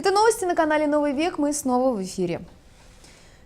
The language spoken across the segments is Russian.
Это новости на канале «Новый век». Мы снова в эфире.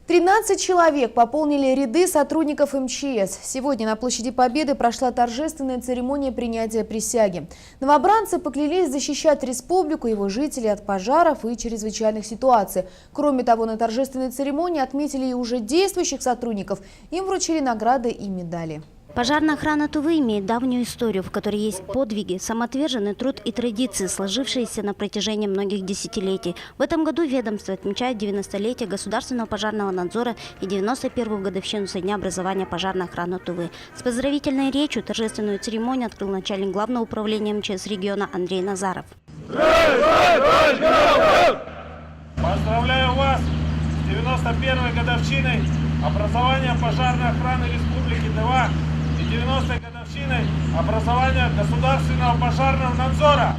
13 человек пополнили ряды сотрудников МЧС. Сегодня на площади Победы прошла торжественная церемония принятия присяги. Новобранцы поклялись защищать республику, его жителей от пожаров и чрезвычайных ситуаций. Кроме того, на торжественной церемонии отметили и уже действующих сотрудников. Им вручили награды и медали. Пожарная охрана Тувы имеет давнюю историю, в которой есть подвиги, самоотверженный труд и традиции, сложившиеся на протяжении многих десятилетий. В этом году ведомство отмечает 90-летие государственного пожарного надзора и 91-ю годовщину со дня образования пожарной охраны Тувы. С поздравительной речью торжественную церемонию открыл начальник главного управления МЧС региона Андрей Назаров. Поздравляю вас с 91-й годовщиной образования пожарной охраны Республики Тыва и 90-й годовщиной образования государственного пожарного надзора.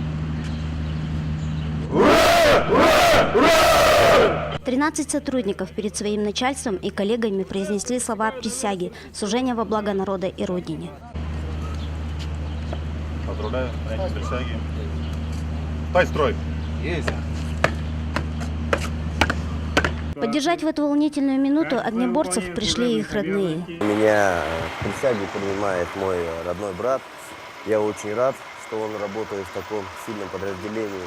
13 сотрудников перед своим начальством и коллегами произнесли слова присяги, служения во благо народа и Родине. Поздравляю, принятие присяги. Тай строй. Есть. Поддержать в эту волнительную минуту огнеборцев пришли и их родные. Меня присягу принимает мой родной брат. Я очень рад, что он работает в таком сильном подразделении,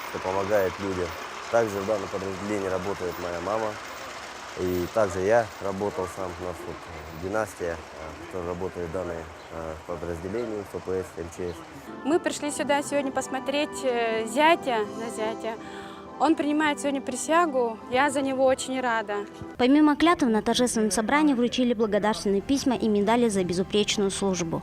что помогает людям. Также в данном подразделении работает моя мама. И также я работал сам. У нас вот династия, которая работает в данном подразделении ФПС, МЧС. Мы пришли сюда сегодня посмотреть зятя на зятя. Он принимает сегодня присягу, я за него очень рада. Помимо клятв на торжественном собрании вручили благодарственные письма и медали за безупречную службу.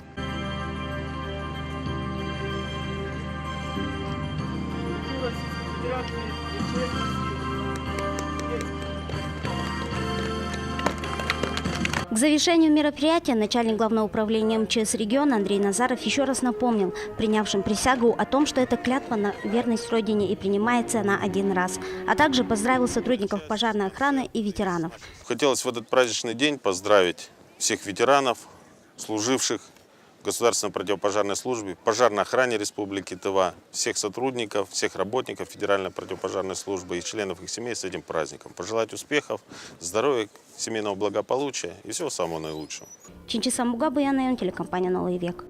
К завершению мероприятия начальник главного управления МЧС региона Андрей Назаров еще раз напомнил принявшим присягу о том, что это клятва на верность Родине и принимается она один раз, а также поздравил сотрудников пожарной охраны и ветеранов. Хотелось в этот праздничный день поздравить всех ветеранов, служивших в Государственной противопожарной службе, пожарной охране Республики Тыва, всех сотрудников, всех работников Федеральной противопожарной службы и членов их семей с этим праздником. Пожелать успехов, здоровья, семейного благополучия и всего самого наилучшего. Чинчиса Мугабы, телекомпания «Новый век».